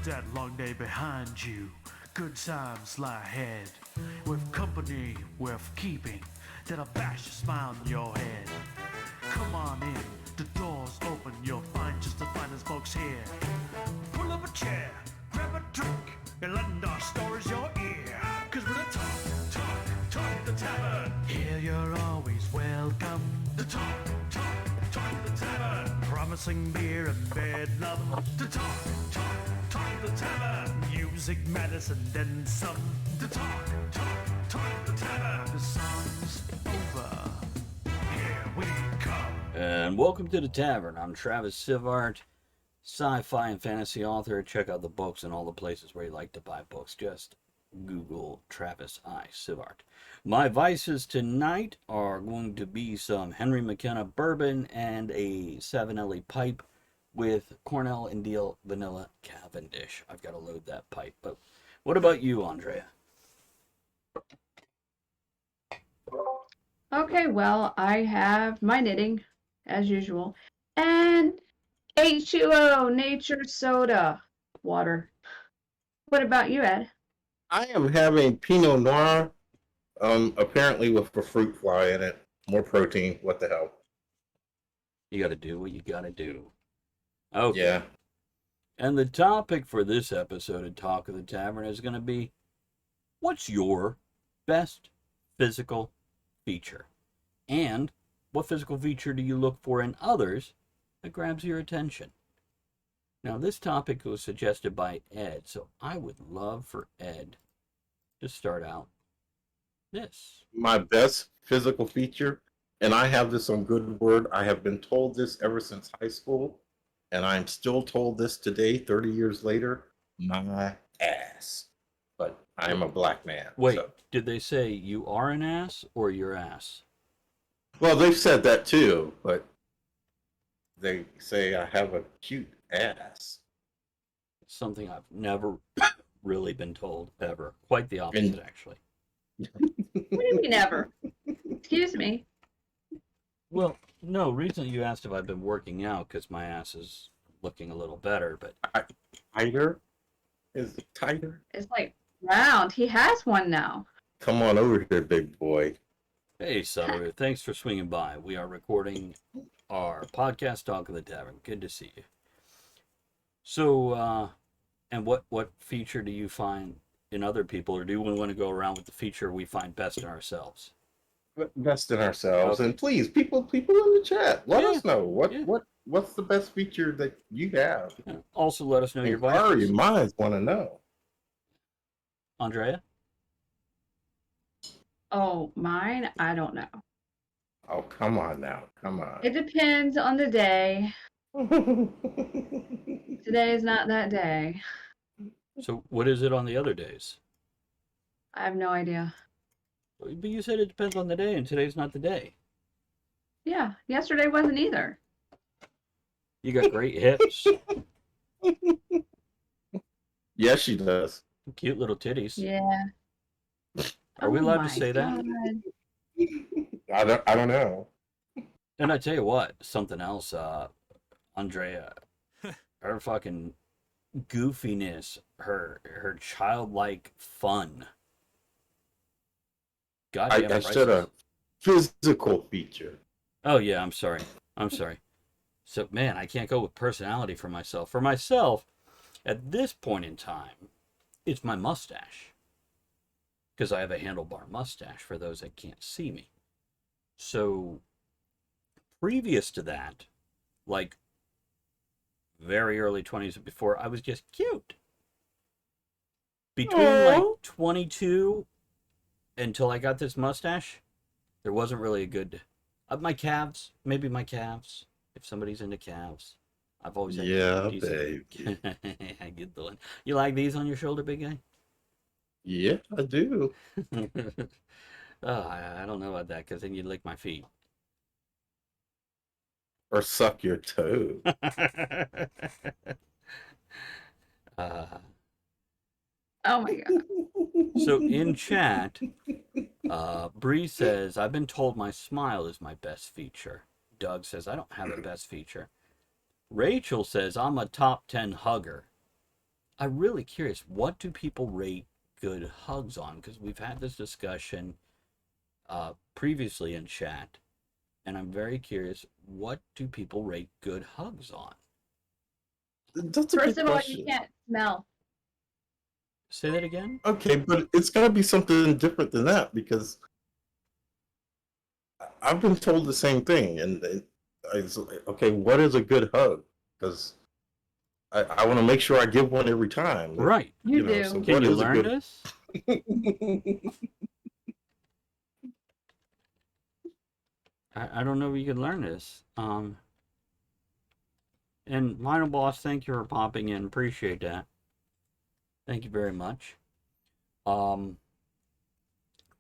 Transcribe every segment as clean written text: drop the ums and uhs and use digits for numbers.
that long day behind you. Good times lie ahead. With company worth keeping, that'll bash a smile on your head. Come on in, the door's open, you'll find just the finest folks here. Pull up a chair, grab a drink, and lend our stories your ear. Cause we're the talk the tavern. Here you're always welcome. The talk the tavern. Promising beer and bed love. The talk the tavern. Music, medicine, then some. The talk the tavern. The song's over. Here we come. And welcome to the Tavern. I'm Travis Sivart, sci-fi and fantasy author. Check out the books and all the places where you like to buy books. Just Google Travis I. Sivart. My vices tonight are going to be some Henry McKenna bourbon and a Savinelli pipe with Cornell and Deal Vanilla Cavendish. I've got to load that pipe. But what about you, Andrea? Okay, well, I have my knitting, as usual, and H2O, nature soda, water. What about you, Ed? I am having Pinot Noir, apparently with a fruit fly in it. More protein. What the hell? You got to do what you got to do. Okay. Yeah. And the topic for this episode of Talk of the Tavern is going to be, what's your best physical feature? And what physical feature do you look for in others that grabs your attention? Now, this topic was suggested by Ed, so I would love for Ed to start out this. My best physical feature, and I have this on good word. I have been told this ever since high school, and I'm still told this today, 30 years later, my ass. But I'm a black man. Wait, so. Did they say you are an ass or your ass? Well, they've said that too, but they say I have a cute ass. Something I've never really been told, ever. Quite the opposite, actually. What do you mean ever? Excuse me. Well, no, recently you asked if I've been working out because my ass is looking a little better, but... Tighter? Is it tighter? It's like round. He has one now. Come on over here, big boy. Hey, Sutter, thanks for swinging by. We are recording our podcast, Talk of the Tavern. Good to see you. So, and what feature do you find in other people, or do we want to go around with the feature we find best in ourselves? Best in ourselves, Okay. and please, people in the chat, let us know Yeah. what's the best feature that you have. Yeah. Also, let us know your Our vices. minds want to know. Andrea? Oh, mine? I don't know. Oh, come on now, come on. It depends on the day. Today is not that day. So, what is it on the other days? I have no idea. But you said it depends on the day, and today's not the day. Yeah, yesterday wasn't either. You got great hips, Yes, she does. cute little titties. Yeah. Are we Oh allowed to my say that? God. I don't know. And I tell you what, something else, Andrea, her fucking goofiness, her childlike fun. Goddamn I said a physical feature. Oh yeah, I'm sorry. So man, I can't go with personality for myself. For myself, at this point in time, it's my mustache. Because I have a handlebar mustache for those that can't see me. So previous to that, like very early 20s and before, I was just cute. Between like 22 until I got this mustache, there wasn't really a good... my calves, maybe my calves, if somebody's into calves. I've always had baby. I get the one. You like these on your shoulder, big guy? Yeah, I do. Oh, I don't know about that, because then you'd lick my feet. Or suck your toe. Oh my God. So in chat, Bree says, I've been told my smile is my best feature. Doug says, I don't have a best feature. Rachel says, I'm a top 10 hugger. I'm really curious, what do people rate good hugs on? Because we've had this discussion previously in chat, and I'm very curious, what do people rate good hugs on? That's a First good of all, you question. can't smell. Say that again? Okay, but it's got to be something different than that because I've been told the same thing, and I was like, okay, what is a good hug? Because I want to make sure I give one every time. Right. You So do. Can what you is a learn good? this? I don't know if you can learn this. And Lionel Boss, thank you for popping in. Appreciate that. Thank you very much.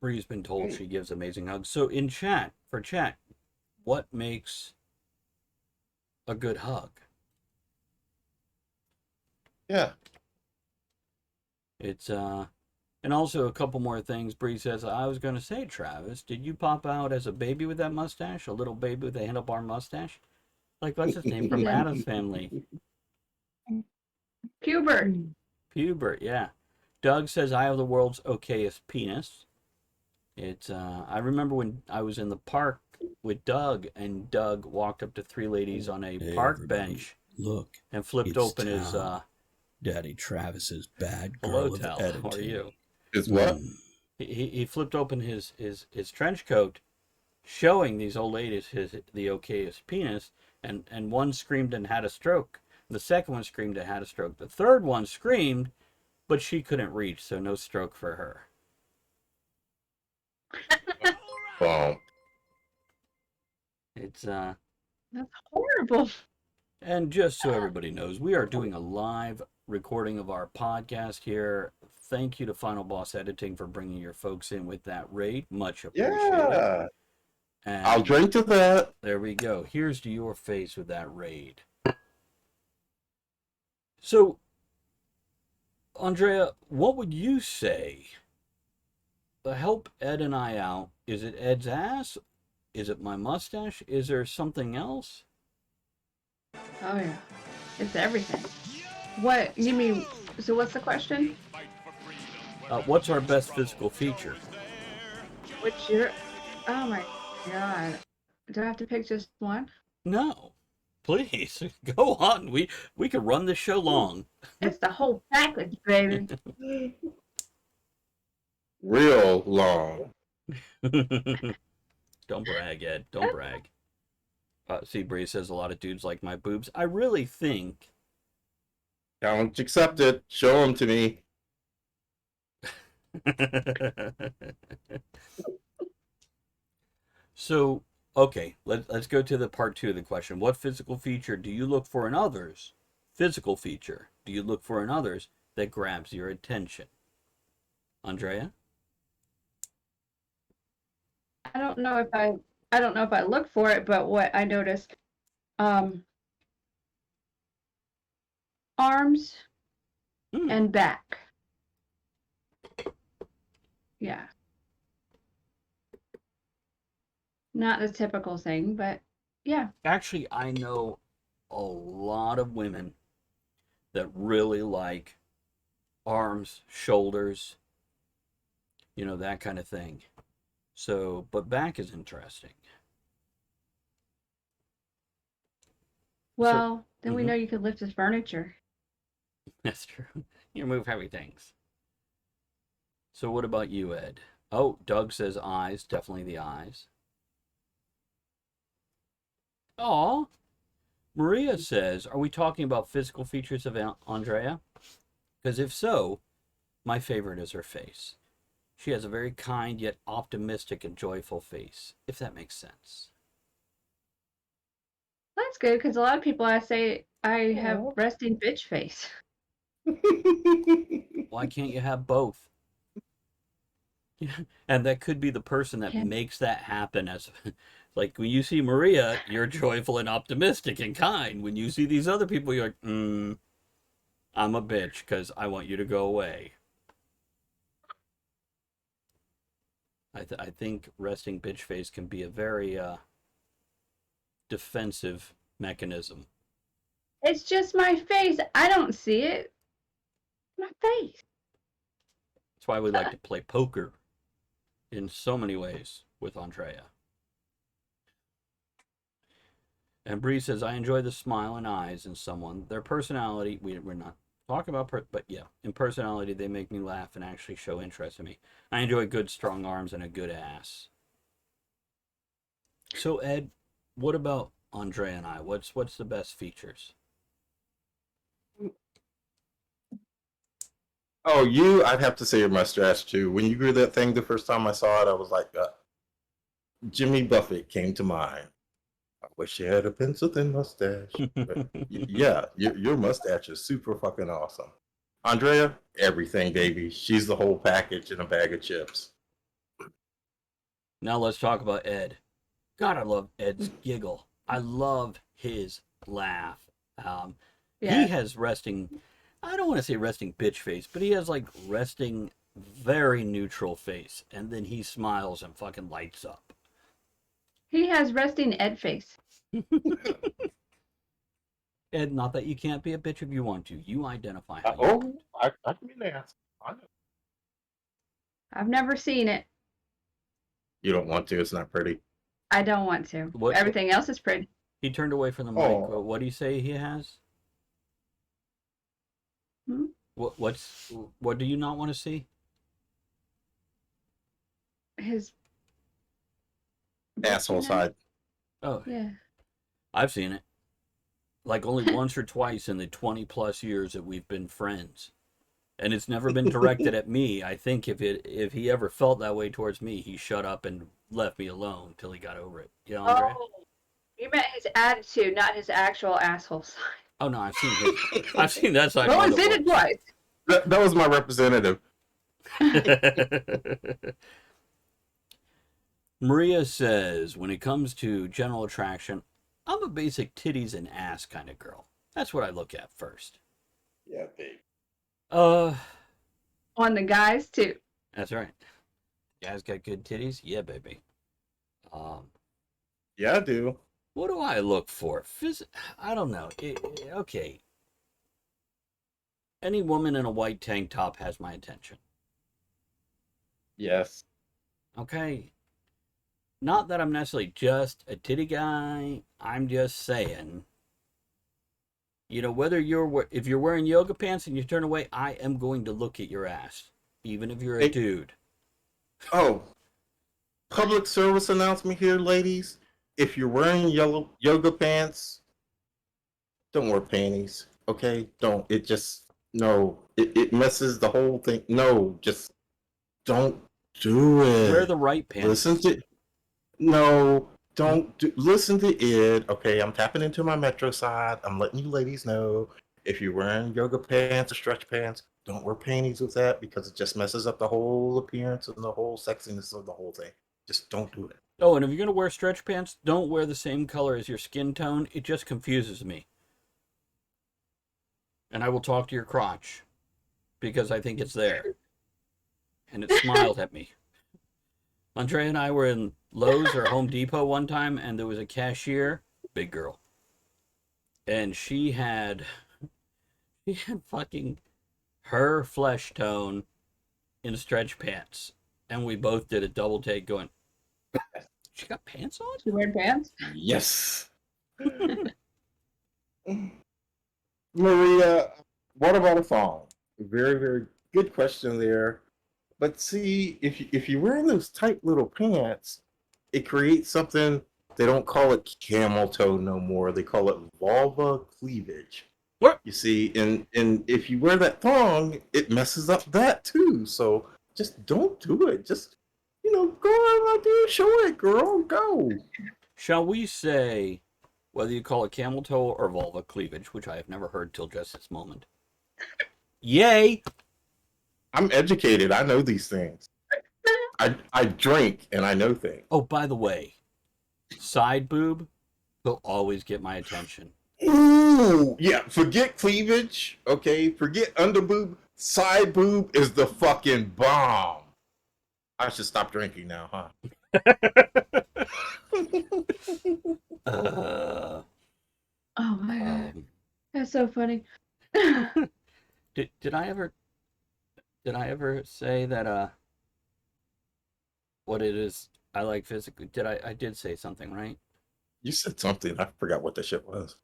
Bree's been told she gives amazing hugs. So in chat, what makes a good hug? Yeah. It's and also a couple more things. Bree says, I was gonna say, Travis, did you pop out as a baby with that mustache? A little baby with a handlebar mustache? Like what's his name from Yeah. Addams Family? Hubert. Hubert, yeah. Doug says I have the world's okayest penis. It's I remember when I was in the park with Doug, and Doug walked up to three ladies on a Hey, park everybody. bench Look, and flipped it's open his Tal, Daddy Travis's bad hello girl of towel. editing. How are you? Is what? Mm, He flipped open his trench coat, showing these old ladies the okayest penis, and one screamed and had a stroke. The second one screamed and had a stroke. The third one screamed, but she couldn't reach, so no stroke for her. Well, It's That's horrible. And just so everybody knows, we are doing a live recording of our podcast here. Thank you to Final Boss Editing for bringing your folks in with that rate. Much appreciated. yeah. And I'll drink to that. there we go. Here's to your face with that raid. So, Andrea, what would you say? Help Ed and I out. Is it Ed's ass? Is it my mustache? Is there something else? Oh yeah. It's everything. What you mean? So what's the question? What's our best physical feature? Which you're? Oh my god. Do I have to pick just one? No. Please, go on. We could run this show long. It's the whole package, baby. Real long. Don't brag, Ed. Don't brag. See, Bree says a lot of dudes like my boobs. I really think. Challenge accepted. Show them to me. So, okay, let's go to the part 2 of the question. What physical feature do you look for in others? Physical feature do you look for in others that grabs your attention? Andrea? I don't know if I look for it, but what I noticed, arms and back. Yeah. Not the typical thing, but yeah. Actually, I know a lot of women that really like arms, shoulders, that kind of thing. So, but back is interesting. Well, then we Mhm. know you could lift his furniture. That's true. You move heavy things. So what about you, Ed? Oh, Doug says eyes, definitely the eyes. Aw. Maria says, are we talking about physical features of Andrea? Because if so, my favorite is her face. She has a very kind yet optimistic and joyful face, if that makes sense. That's good because a lot of people I say I have resting bitch face. Why can't you have both? And that could be the person that makes that happen. As like when you see Maria, you're joyful and optimistic and kind. When you see these other people, you're like, I'm a bitch because I want you to go away. I think resting bitch face can be a very defensive mechanism. It's just my face. I don't see it. My face. That's why we like to play poker in so many ways with Andrea. And Bree says, I enjoy the smile and eyes in someone. Their personality, we're not talking about, but yeah, in personality, they make me laugh and actually show interest in me. I enjoy good, strong arms and a good ass. So, Ed, what about Andrea and I? What's the best features? Oh, I'd have to say your mustache too. When you grew that thing the first time I saw it, I was like, Jimmy Buffett came to mind. I wish you had a pencil thin mustache. But yeah, your mustache is super fucking awesome. Andrea, everything, baby. She's the whole package in a bag of chips. Now let's talk about Ed. God, I love Ed's giggle. I love his laugh. Yeah. He has resting, I don't want to say resting bitch face, but he has like resting, very neutral face. And then he smiles and fucking lights up. He has resting Ed face. Ed, not that you can't be a bitch if you want to. You identify how you want. I can be nasty. I know. I've never seen it. You don't want to. It's not pretty. I don't want to. What- Everything else is pretty. He turned away from the mic. Oh. What do you say he has? Hmm? What do you not want to see? His Asshole side. Oh, Yeah. I've seen it. Like only once or twice in the 20 plus years that we've been friends. And it's never been directed at me. I think if he ever felt that way towards me, he shut up and left me alone till he got over it. You know, Andrea? Oh, you meant his attitude, not his actual asshole side. Oh no, I've seen his, I've seen that side. Well, more I've than seen it once. twice. That was my representative. Maria says, when it comes to general attraction, I'm a basic titties and ass kind of girl. That's what I look at first. Yeah, babe. On the guys too. That's right. You guys got good titties? Yeah, baby. Yeah, I do. What do I look for? I don't know. Okay. Any woman in a white tank top has my attention. Yes. Okay. Not that I'm necessarily just a titty guy. I'm just saying, you know, if you're wearing yoga pants and you turn away, I am going to look at your ass, even if you're a dude. Oh, public service announcement here, ladies. If you're wearing yellow yoga pants, don't wear panties. Okay? Don't. It just no. It messes the whole thing. No, just don't do it. Wear the right pants. Listen to Ed. Okay, I'm tapping into my Metro side. I'm letting you ladies know if you're wearing yoga pants or stretch pants, don't wear panties with that because it just messes up the whole appearance and the whole sexiness of the whole thing. Just don't do it. Oh, and if you're going to wear stretch pants, don't wear the same color as your skin tone. It just confuses me. And I will talk to your crotch because I think it's there. And it smiled at me. Andrea and I were in Lowe's or Home Depot one time, and there was a cashier, big girl. And she had fucking her flesh tone in stretch pants. And we both did a double take going, she got pants on? You wearing pants? Yes. Maria, what about a thong? Very, very good question there. But see, if you're wearing those tight little pants, it creates something. They don't call it camel toe no more. They call it vulva cleavage. What? You see, and if you wear that thong, it messes up that too. So just don't do it. Just go out there, show it, girl. Go. Shall we say, whether you call it camel toe or vulva cleavage, which I have never heard till just this moment. Yay! I'm educated. I know these things. I drink and I know things. Oh, by the way, side boob will always get my attention. Ooh, yeah. Forget cleavage. Okay, forget under boob. Side boob is the fucking bomb. I should stop drinking now, huh? Oh my god. That's so funny. Did I ever Did I ever say that what it is I like physically? I did say something, right? You said something. I forgot what the shit was.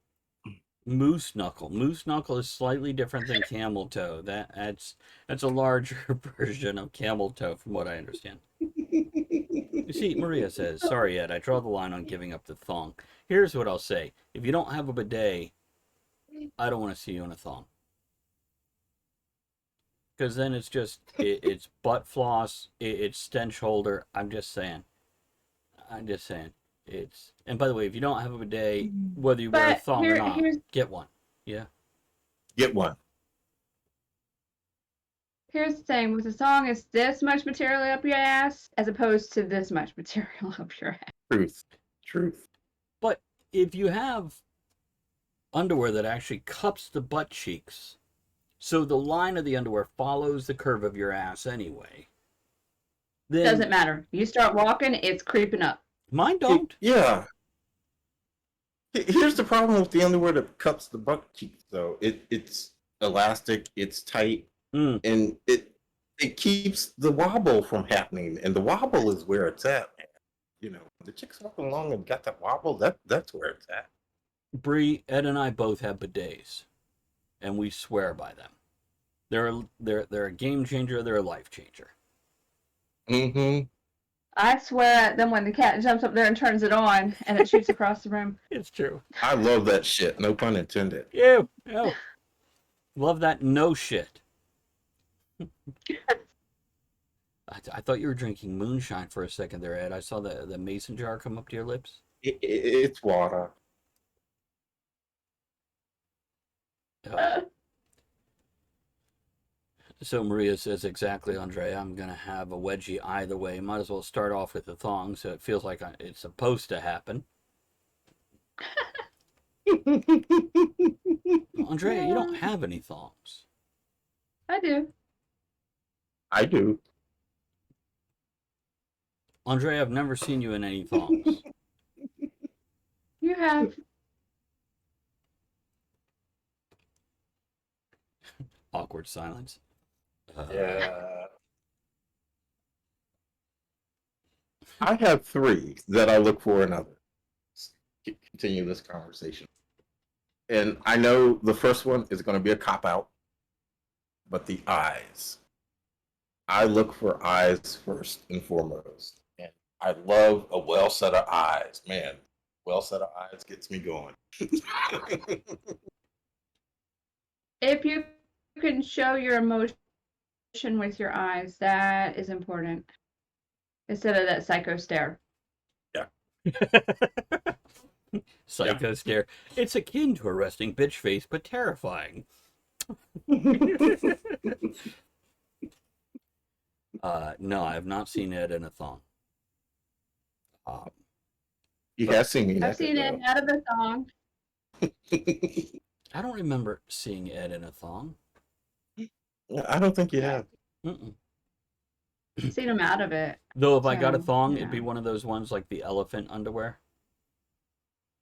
Moose knuckle. Moose knuckle is slightly different than camel toe. That's a larger version of camel toe, from what I understand. You see, Maria says, "Sorry, Ed, I draw the line on giving up the thong. Here's what I'll say: if you don't have a bidet, I don't want to see you in a thong, because then it's butt floss, it's stench holder. I'm just saying. It's and by the way, if you don't have a bidet, whether you wear a But thong or not, get one. Yeah." Get one. here's the thing with the song, it's this much material up your ass as opposed to this much material up your ass. Truth. Truth. But if you have underwear that actually cups the butt cheeks, so the line of the underwear follows the curve of your ass anyway, then Doesn't matter. You start walking, it's creeping up. mine don't. Yeah. Here's the problem with the underwear that cups the butt cheeks, though. It's elastic, it's tight, and it keeps the wobble from happening. And the wobble is where it's at, man. You know, the chick's walking along and got that wobble. That's where it's at. Bree, Ed, and I both have bidets, and we swear by them. They're a game changer. They're a life changer. Mm-hmm. I swear at them when the cat jumps up there and turns it on and it shoots across the room. It's true. I love that shit. No pun intended. Ew. Love that no shit. I thought you were drinking moonshine for a second there, Ed. I saw the mason jar come up to your lips. It's water. Oh. So Maria says, exactly, Andre. I'm going to have a wedgie either way. Might as well start off with the thong so it feels like it's supposed to happen. Andrea, you don't have any thongs. I do. I do. Andrea, I've never seen you in any thongs. You have. Awkward silence. Yeah. I have three that I look for in others. Continue this conversation. And I know the first one is going to be a cop-out, but the eyes. I look for eyes first and foremost. And I love a well set of eyes. Man, well set of eyes gets me going. If you can show your emotion with your eyes, that is important. Instead of that psycho stare. Psycho stare. It's akin to a resting bitch face, but terrifying. No, I have not seen Ed in a thong. You have seen me. I've seen it out of a thong. I don't remember seeing Ed in a thong. I don't think you have. Mm-mm. Seen him out of it. Though if I got a So, thong, yeah. it'd be one of those ones like the elephant underwear.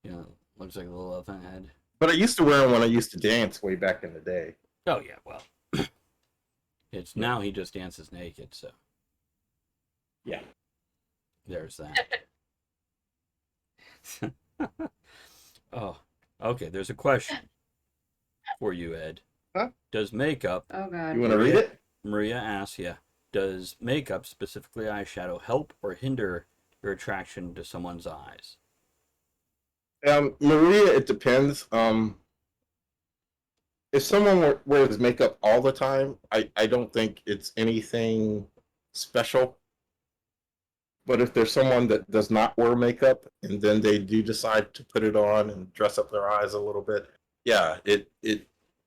You know, looks like a little elephant head. But I used to wear them when I used to dance way back in the day. Oh yeah, well, it's now he just dances naked, so Yeah. there's that. Oh, okay. There's a question for you, Ed. Huh? Does makeup? Oh god. You want to read it? Maria asks, yeah. Does makeup, specifically eyeshadow, help or hinder your attraction to someone's eyes? Maria, it depends. If someone wears makeup all the time, I don't think it's anything special. But if there's someone that does not wear makeup and then they do decide to put it on and dress up their eyes a little bit, yeah,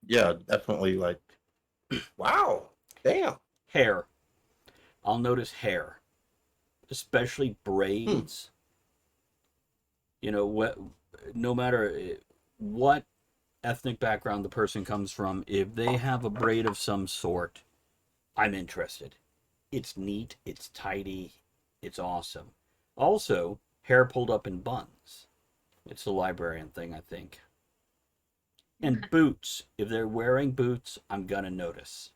yeah, definitely like, wow, damn. Hair. I'll notice hair, especially braids. You know, no matter what ethnic background the person comes from, if they have a braid of some sort, I'm interested. It's neat, it's tidy, it's awesome. Also, hair pulled up in buns. It's the librarian thing, I think. And boots. If they're wearing boots, I'm gonna notice.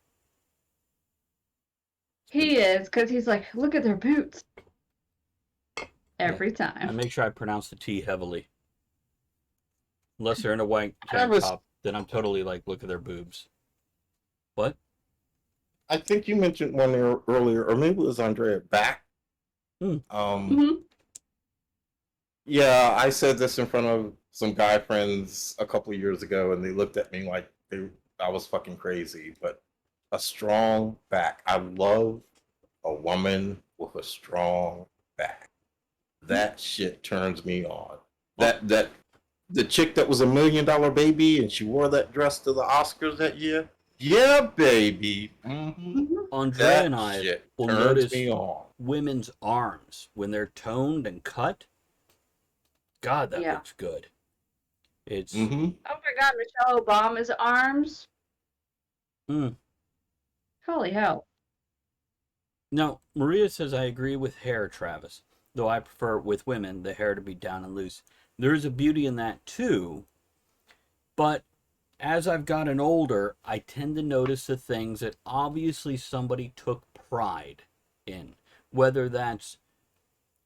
He is, because he's like, look at their boots. Every I time. make sure I pronounce the T heavily. Unless they're in a white tank Travis- top, then I'm totally like, look at their boobs. What? I think you mentioned one earlier, or maybe it was Andrea back. Hmm. hmm Yeah, I said this in front of some guy friends a couple of years ago, and they looked at me like I was fucking crazy. But a strong back. I love a woman with a strong back. That shit turns me on. That the chick that was $1 million baby and she wore that dress to the Oscars that year. Yeah, baby. Andrea That and I shit will turns notice me on. women's arms when they're toned and cut. God, that Yeah. looks good. It's Mm-hmm. Oh my God, Michelle Obama's arms. mm. Holy hell. Now, Maria says, I agree with hair, Travis, though I prefer with women the hair to be down and loose. There is a beauty in that too, but as I've gotten older, I tend to notice the things that obviously somebody took pride in, whether that's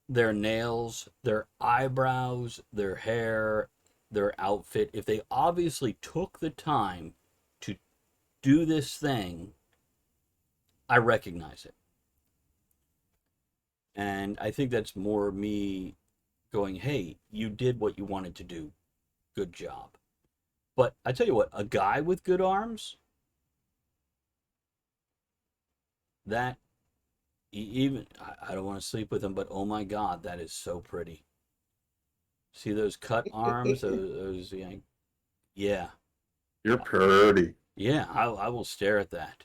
their nails, their eyebrows, their hair, their outfit. If they obviously took the time to do this thing, I recognize it. And I think that's more me going, hey, you did what you wanted to do. Good job. But I tell you what, a guy with good arms, that, even, I don't want to sleep with him, but oh my God, that is so pretty. See those cut arms? those yeah. You're pretty. Yeah, I will stare at that.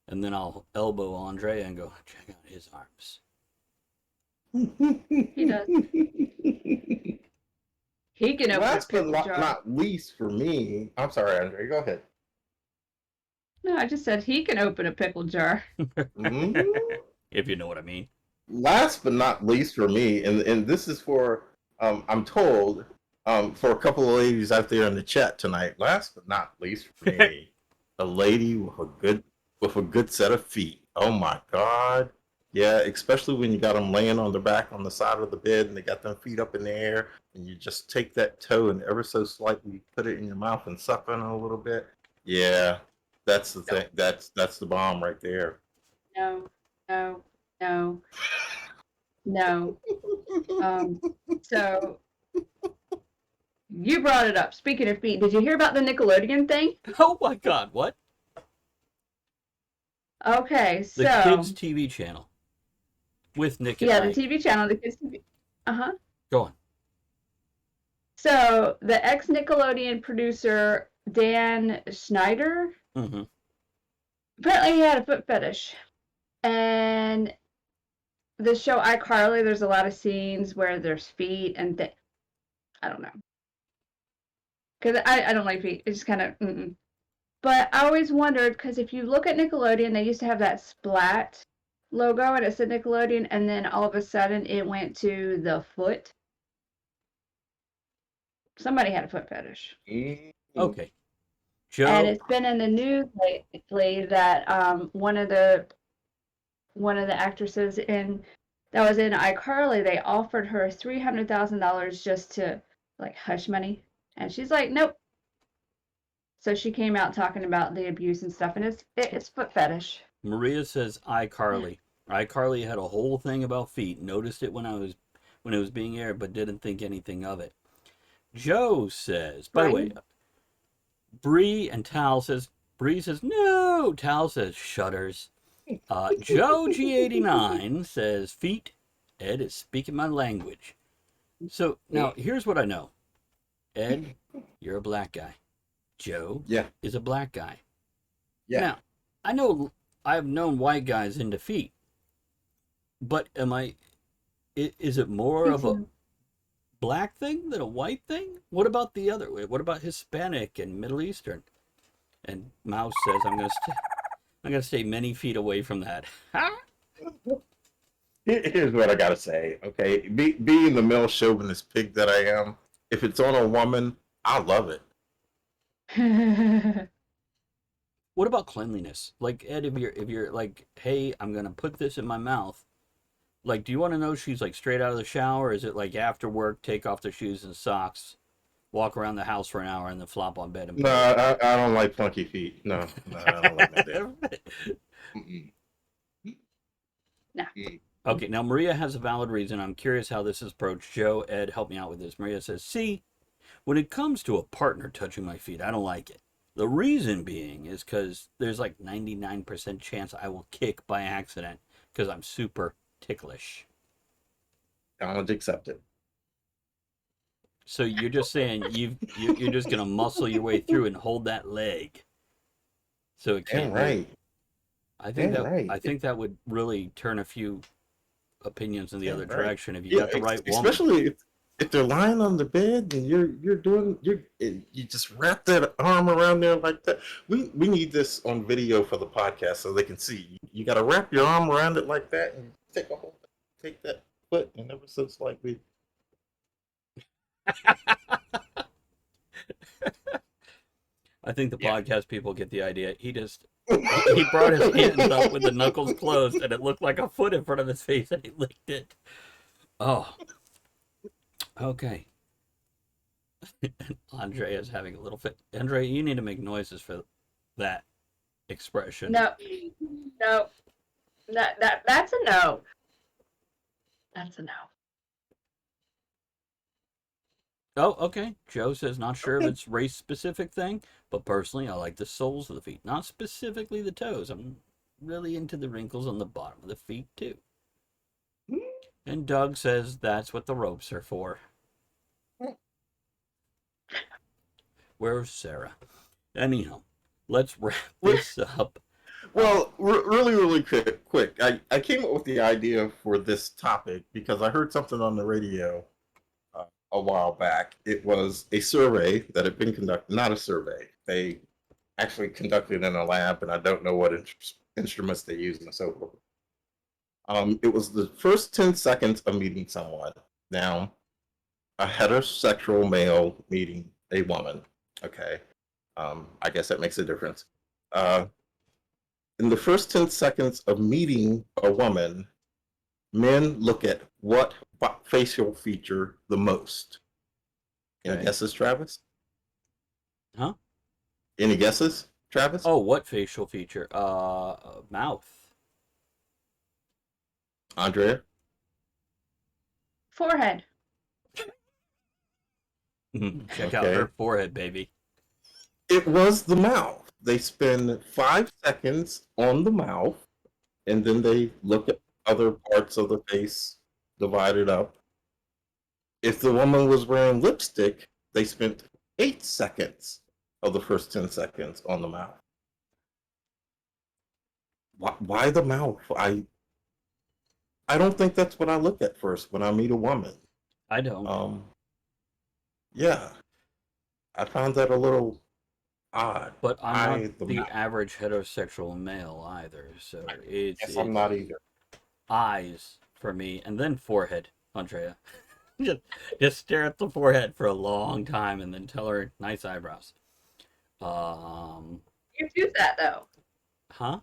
And then I'll elbow Andre and go, check out his arms. He does. He can open a Last but pickle jar. not least for me, I'm sorry, Andre, go ahead. No, I just said he can open a pickle jar. Mhm. If you know what I mean. Last but not least for me, and this is for, I'm told, for a couple of ladies out there in the chat tonight. Last but not least for me, a lady with a good set of feet. Oh my God. Yeah, especially when you got them laying on their back on the side of the bed and they got them feet up in the air and you just take that toe and ever so slightly put it in your mouth and suck on it a little bit. Yeah, that's the thing. That's the bomb right there. No, no, no, no. So you brought it up. Speaking of feet, did you hear about the Nickelodeon thing? Oh my God, what? Okay, so The kids' TV channel with Nick and yeah, Ike. the TV channel, the kids TV. Uh-huh. Go on. So the ex-Nickelodeon producer Dan Schneider, Mm-hmm. apparently he had a foot fetish. And the show iCarly, there's a lot of scenes where there's feet and I don't know. Because I don't like feet. It's just kind of mm-mm. But I always wondered, because if you look at Nickelodeon, they used to have that Splat logo and it said Nickelodeon, and then all of a sudden it went to the foot. Somebody had a foot fetish. Okay. Joe. And it's been in the news lately that one of the actresses that was in iCarly, they offered her $300,000 just to like hush money, and she's like, nope. So she came out talking about the abuse and stuff, and it's foot fetish. Maria says iCarly. iCarly had a whole thing about feet. Noticed it when it was being aired, but didn't think anything of it. Joe says, by the way, Bree and Tal says, Bree says, no. Tal says, shudders. Joe G89 says, feet. Ed is speaking my language. So now here's what I know. Ed, you're a black guy. Joe is a black guy. Yeah. Now, I know I've known white guys into feet, but is it more of a black thing than a white thing? What about the other way? What about Hispanic and Middle Eastern? And Mouse says, I'm gonna stay many feet away from that. Here's what I gotta say. Okay, being the male chauvinist pig that I am, if it's on a woman, I love it. What about cleanliness? Like, Ed, if you're like, hey, I'm gonna put this in my mouth. Like, do you want to know she's like straight out of the shower? Or is it like after work, take off their shoes and socks, walk around the house for an hour, and then flop on bed and No, I don't like funky feet. No, I don't like that. Mm-mm. No. Mm. Okay, now Maria has a valid reason. I'm curious how this is approached. Joe, Ed, help me out with this. Maria says, see, when it comes to a partner touching my feet, I don't like it. The reason being is because there's like 99% chance I will kick by accident because I'm super ticklish. Challenge accepted. So you're just saying you're just gonna muscle your way through and hold that leg, so it can't Damn right. I think Damn that right. I think that would really turn a few opinions in the Damn other right. direction if you got the right woman. Especially if they're lying on the bed and you just wrap that arm around there like that. We need this on video for the podcast so they can see. You got to wrap your arm around it like that and take that foot, and ever so slightly. I think the Yeah. podcast people get the idea. He brought his hands up with the knuckles closed, and it looked like a foot in front of his face, and he licked it. Oh, okay. Andrea's having a little fit. Andrea, you need to make noises for that expression. No. That's a no. That's a no. Oh, okay. Joe says not sure if it's race specific thing, but personally I like the soles of the feet, not specifically the toes. I'm really into the wrinkles on the bottom of the feet too. And Doug says that's what the ropes are for. Where's Sarah? Anyhow, let's wrap this up. Well, really quick. I came up with the idea for this topic because I heard something on the radio a while back. It was a survey that had been conducted, not a survey. They actually conducted in a lab, and I don't know what instruments they used and so forth. It was the first 10 seconds of meeting someone. Now, a heterosexual male meeting a woman. Okay. I guess that makes a difference. In the first 10 seconds of meeting a woman, men look at what facial feature the most? Any Okay. guesses, Travis? Huh? Any guesses, Travis? Oh, what facial feature? Mouth. Andrea? Forehead. Check out Okay. her forehead, baby. It was the mouth. They spend 5 seconds on the mouth, and then they look at other parts of the face divided up. If the woman was wearing lipstick, they spent 8 seconds of the first 10 seconds on the mouth. Why the mouth? I don't think that's what I look at first when I meet a woman. I don't. Yeah, I found that a little odd. But I'm not the the mouth. average heterosexual male either, so Yes, I'm not either. eyes for me, and then forehead, Andrea. just stare at the forehead for a long time, and then tell her nice eyebrows. You do that though. Huh?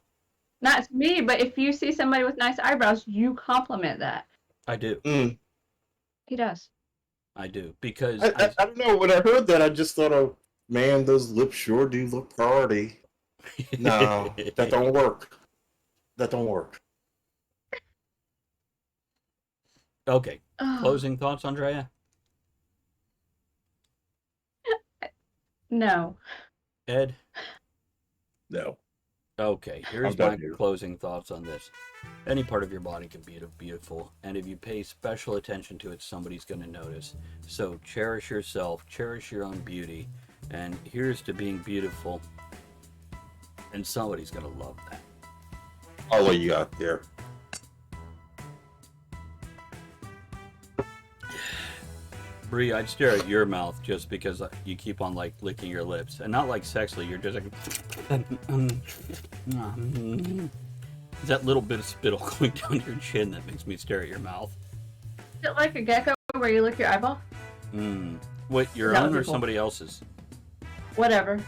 Not me, but if you see somebody with nice eyebrows, you compliment that. I do. Mm. He does. I do because I don't know. When I heard that, I just thought of, man, those lips sure do look party. No, that don't work. That don't work. Okay. Oh, Closing thoughts, Andrea? no. Ed? No. Okay, here's I'm done my here. closing thoughts on this. Any part of your body can be beautiful, and if you pay special attention to it, somebody's going to notice. So cherish yourself, cherish your own beauty, and here's to being beautiful, and somebody's going to love that. All of you out there. Bree, I'd stare at your mouth just because you keep on like licking your lips, and not like sexually. You're just like it's that little bit of spittle going down your chin that makes me stare at your mouth. Is it like a gecko where you lick your eyeball? What, your That own would or be cool. somebody else's? Whatever.